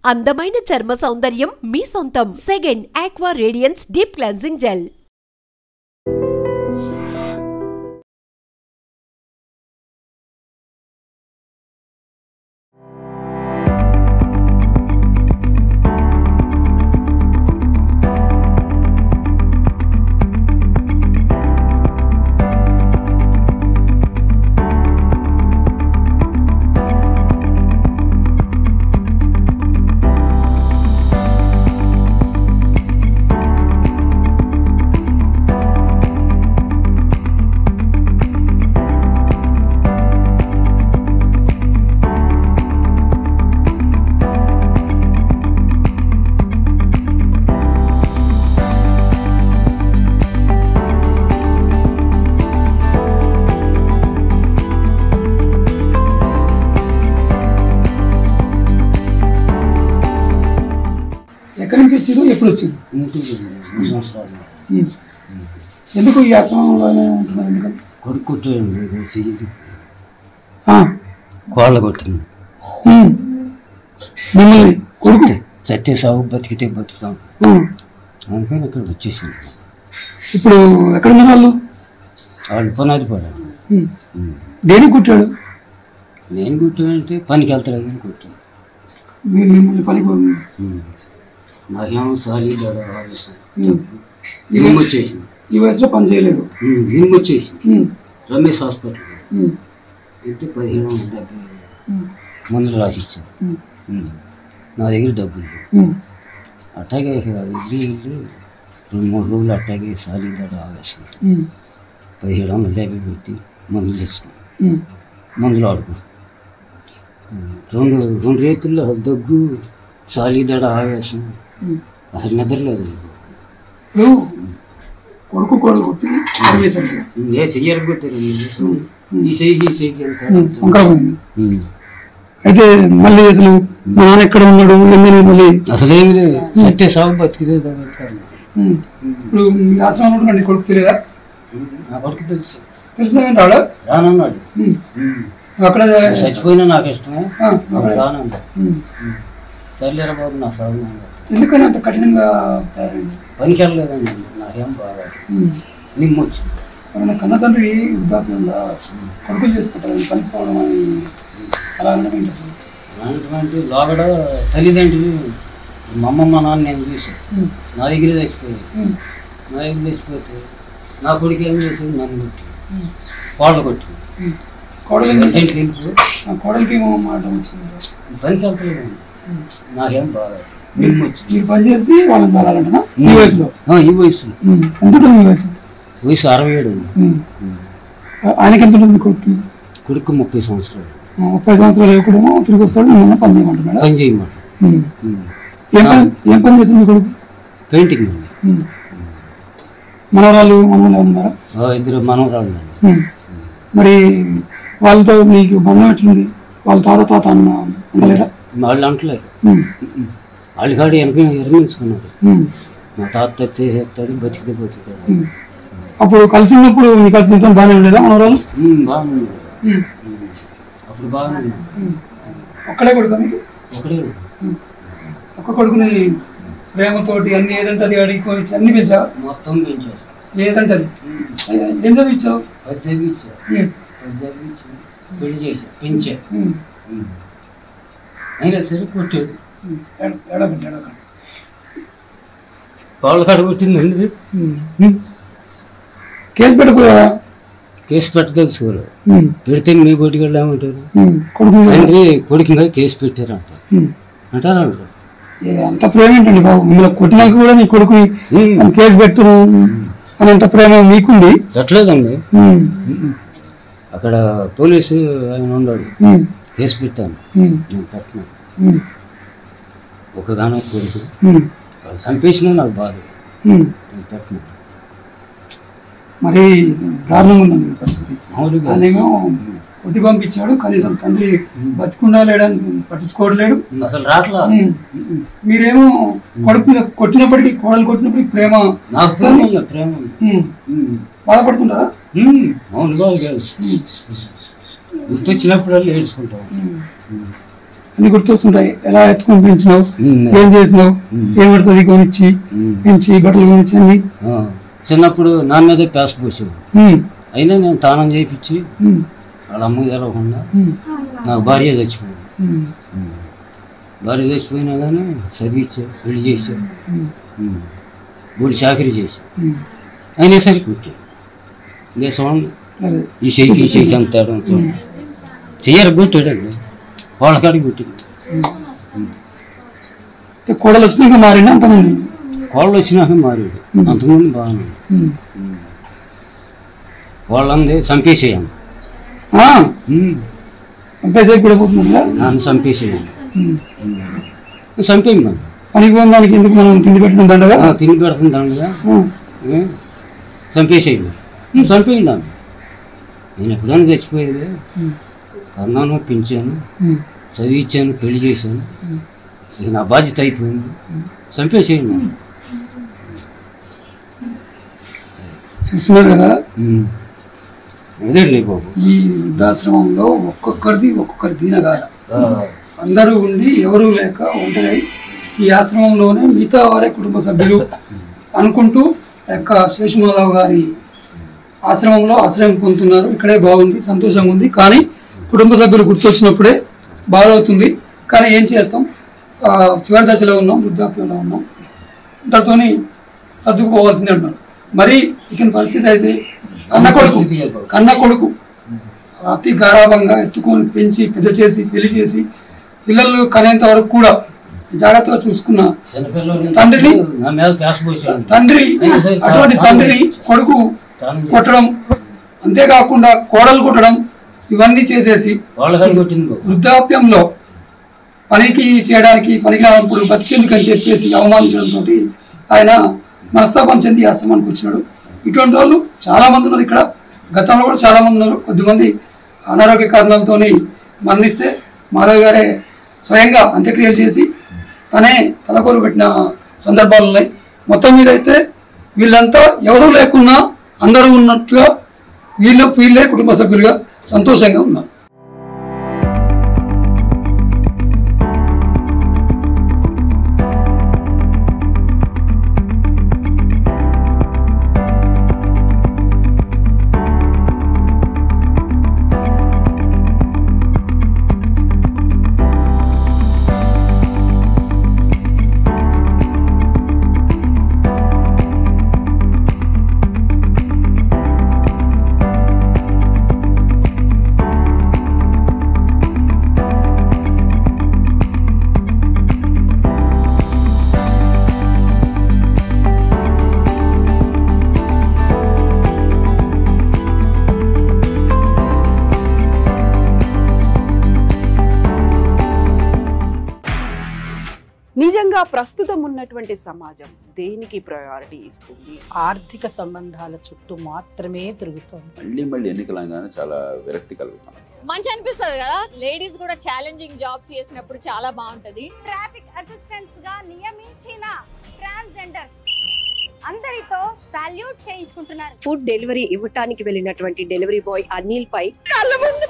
అందమైన చర్మ సౌందర్యం మీ సొంతం. Second aqua radiance deep cleansing gel. ఎక్కడి నుంచి వచ్చారు, ఎప్పుడు వచ్చారు? ఎందుకు ఈ ఆశ్రమంలోనే ఉంటున్నారు? ఎందుకంటే కొడుకు కోళ్ళ కొట్టింది మిమ్మల్ని కొడుకు చట్టే సాగు బతికితే బతుకుతాం అందుకని ఇక్కడ వచ్చేసింది. ఇప్పుడు ఎక్కడ ఉన్నారు వాళ్ళు? వాళ్ళు పునాది పడారు. దేనికి కుట్టాడు? నేను కుట్టానంటే పనికి వెళ్తాడు అని కుట్టాను. మిమ్మల్ని పనికి నాకేమో సారీ వచ్చేసింది. ఈ వయసులో పని చేయలేదు. నేను వచ్చేసింది రమేష్ హాస్పిటల్ అయితే 1770 మందులు రాసిచ్చాను. నా దగ్గర డబ్బులు అట్టాగే వెళ్ళి 2-3 రోజులు అట్టాగే సారీ దడ ఆవేశం 1750 పెట్టి మందులు తెచ్చుకున్నాను. మందులు ఆడుకున్నాను. రెండు రేతుల్లో దగ్గు సారీ దడ ఆవేశం అసలు నిద్రలేదు. కొడుకు కోడలు కొట్టి ఏ చెయ్యాలి కొట్టారు ఈ చెయ్యి అయితే మళ్ళీ అసలు మా నాన్న ఎక్కడ ఉన్నాడు ఏందని మళ్ళీ అసలేమి లేదు. సత్య సాగు బతికితే ఇప్పుడు మీ ఆశ్రమం ఉంటున్నాడు. నీ కొడుకు తెలియదా? నా కొడుకు తెలుసు. తెలుసు రానన్నాడు. అక్కడ చచ్చిపోయినా నాకు ఇష్టమే రానన్నాడు. సర్లేరా బాబు నా సాగు ఎందుకని అంత కఠినంగా తయారైంది? పనికి వెళ్ళలేదండి. నాకేం బాగా నిమ్మొచ్చింది. కన్న తండ్రి వృద్ధాప్యంగా కొడుకులు చేసుకుంటారు పనికి పోవడం అని అలా అనడం అసలు అలాంటివంటి లోగడ తల్లిదండ్రులు మా అమ్మమ్మ నాన్న నేను చూసాను. నా దగ్గర చచ్చిపోయాడు. నా దగ్గర చచ్చిపోతే నా కొడుకు ఏం చేసేది నన్ను కొట్టి కోళ్ళ కొట్టి కోడలికి ఏమో మాట వచ్చింది. పనికి వెళ్తలేదండి. నాకేం బాగా మీరు పనిచేసి వాళ్ళని వెళ్ళాలంటున్నా ఈ వయసులో? ఈ వయసులో ఎంత మీ వయసు? వయసు 67. ఆయనకి ఎంత ఉంటుంది? కొడుకు 30 సంవత్సరాలు. 30 సంవత్సరాలు ఎప్పుడేమో తిరిగి వస్తాడు. నిన్న పని చేయమంటున్నాడు. పని చేయమంట. ఏం పని చేసింది కొడుకు? పెయింటింగ్. మనవరాళ్ళు ఉన్నారా? 2 మనవరాళ్ళు. మరి వాళ్ళతో మీకు బంధం ఎట్లుంది? వాళ్ళ తాత అందలేరా? వాళ్ళు అంటలేదు. వాళ్ళు కాడు ఎనిపించుకున్నారు. మా తాత చేసేస్తాడు బతికితే బతుకుతాడు. అప్పుడు కలిసి ఉన్నప్పుడు నీకు అర్థం బాగానే ఉండేదా? మనవరాలు బాగుంది. అప్పుడు బాగుంది. ఒక్కడే కొడుకు మీకు? ఒకటే. ఒక్క కొడుకుని ప్రేమతోటి అన్ని ఏదంటే అది అడిగి అన్ని పెంచావు? మొత్తం పెంచావు. ఏదంటే అది ఏం చదివించావు? 10 చదివించావు. 10 చదివించి పెళ్లి చేశావు పెంచావు. అయినా సరే కొట్టాడు. వాళ్ళ కాడ కొట్టిందండి. కేసు పెట్టకపోయా? కేసు పెట్టదలుచుకోరు. పెడితే మీ బొడ్డుకి వెళ్ళామంటారు. తండ్రి కొడుకు మీద కేసు పెట్టారు అంటారు. అంత ప్రేమ ఏంటండి బాబు? మిమ్మల్ని కొట్టినాక కూడా నీ కొడుకుని కేసు పెట్టరు అని అంత ప్రేమ మీకుంది? పెట్టలేదండి. అక్కడ పోలీసు ఆయన ఉన్నాడు. కేసు పెట్టాను. నేను పెట్టినాను. ఒక గానం కొడుకు చంపేసినా నాకు బాధ. నేను పెట్టినాను. మరి దారుణంగా ఉందండి పరిస్థితి. అదేమో కొట్టి పంపించాడు. కనీసం తండ్రి బతికుండా లేడని పట్టించుకోవట్లేడు. అసలు రాట్లా. మీరేమో కొడుకు మీద కొట్టినప్పటికీ కోడలు కొట్టినప్పటికీ ప్రేమ ప్రేమ బాధపడుతుంటారా? మామూలుగా గుర్తొచ్చినప్పుడు ఏడ్చుకుంటాం. అన్ని గుర్తొస్తుంటాయి. ఎలా ఎత్తుకొని పెంచినావు, ఏం చేసినావు, ఏం పడుతుంది కొనిచ్చి పెంచి బట్టలు కొనిచ్చి అన్ని. చిన్నప్పుడు నా మీద పేస పోసేది, అయినా నేను తానం చేయించి వాళ్ళ అమ్మకి తెలవకుండా నాకు భార్య చచ్చిపోయింది. భార్య చచ్చిపోయినా కానీ చదివించా, పెళ్లి చేసా, బోడి చాకరీ చేసా, అయినా సరే కుట్టాను. ఇదే చూడండి, ఈ షేకి అంత తేడా చూడండి. చెయ్యరు కొట్టాడండి, వాళ్ళ కాడికి కొట్టింది. కోడలు వచ్చినాక మారింది అంతమంది, కోళ్ళు వచ్చినాక మారాడు, అంతమంది బాగున్నాడు. వాళ్ళంది చంపేసేయాలి, చంపేసే కూడా పోతున్నా, నన్ను చంపేసేయాలి, చంపేయండి. మనం పనికి పోయిన దానికి ఎందుకు మనం తిండి పెట్టడం దండగా, తిండి పెడుతుంది దండగా, చంపేసేయండి, చంపేయండి. నన్ను నేను ఎప్పుడైనా చచ్చిపోయేది, కన్నాను, పెంచాను, చదివించాను, పెళ్లి చేశాను, ఇది నా బాధ్యత అయిపోయింది, చంపేసేయండి. చూస్తున్నారు కదా, అదేండి బాబు, ఈ వృద్ధాశ్రమంలో ఒక్కొక్కరి దీనగాల అందరూ ఉండి ఎవరూ లేక ఒంటరి ఈ ఆశ్రమంలోనే మిగతా వారే కుటుంబ సభ్యులు అనుకుంటూ యొక్క శేషుమాధవ్ గారి ఆశ్రమంలో ఆశ్రయం పొందుతున్నారు. ఇక్కడే బాగుంది, సంతోషంగా ఉంది. కానీ కుటుంబ సభ్యులు గుర్తొచ్చినప్పుడే బాధ అవుతుంది. కానీ ఏం చేస్తాం, చివరి దశలో ఉన్నాం, వృద్ధాప్యంలో ఉన్నాం, ఇంతతోని సర్దుకుపోవాల్సిందే అంటున్నారు. మరి ఇతని పరిస్థితి అయితే కన్న కొడుకు అతి గారాభంగా ఎత్తుకొని పెంచి పెద్ద చేసి పెళ్లి చేసి పిల్లలు కనేంత వరకు కూడా జాగ్రత్తగా చూసుకున్న తండ్రి అటువంటి తండ్రిని కొడుకు కొట్టడం, అంతేకాకుండా కోడలు కొట్టడం, ఇవన్నీ చేసేసి వృద్ధాప్యంలో పనికి చేయడానికి పనికిరానప్పుడు బతికేందుకు అని చెప్పేసి అవమానించడంతో ఆయన మనస్తాపం చెంది ఆశ్రమానికి వచ్చినాడు. ఇటువంటి వాళ్ళు చాలా మంది ఉన్నారు ఇక్కడ, గతంలో కూడా చాలా మంది ఉన్నారు. కొద్దిమంది అనారోగ్య కారణాలతో మరణిస్తే మాధవ్ గారే స్వయంగా అంత్యక్రియలు చేసి తనే తలకొరు పెట్టిన సందర్భాలు ఉన్నాయి. మొత్తం మీద అయితే వీళ్ళంతా ఎవరూ లేకున్నా అందరూ ఉన్నట్టుగా వీళ్ళే కుటుంబ సభ్యులుగా సంతోషంగా ఉన్నారు. నిజంగా ప్రస్తుతం ఉన్నటువంటి సమాజం దేనికి ప్రయారిటీ ఇస్తుంది? ఆర్థిక సంబంధాల చుట్టూ మాత్రమే తిరుగుతుంది. మళ్ళీ ఎన్నికలంగానే చాలా విరక్తి కలుగుతాం. మంచి అనిపిస్తుంది కదా, లేడీస్ కూడా ఛాలెంజింగ్ జాబ్స్ చేసినప్పుడు చాలా బాగుంటది. ట్రాఫిక్ అసిస్టెంట్స్ గా నియమించిన ట్రాన్స్జెండర్స్ అందరితో సాల్యూట్ చేయించుకుంటున్నారు. ఫుడ్ డెలివరీ ఇవ్వటానికి వెళ్ళినటువంటి డెలివరీ బాయ్ అనిల్ పై కళ్ళ ముందు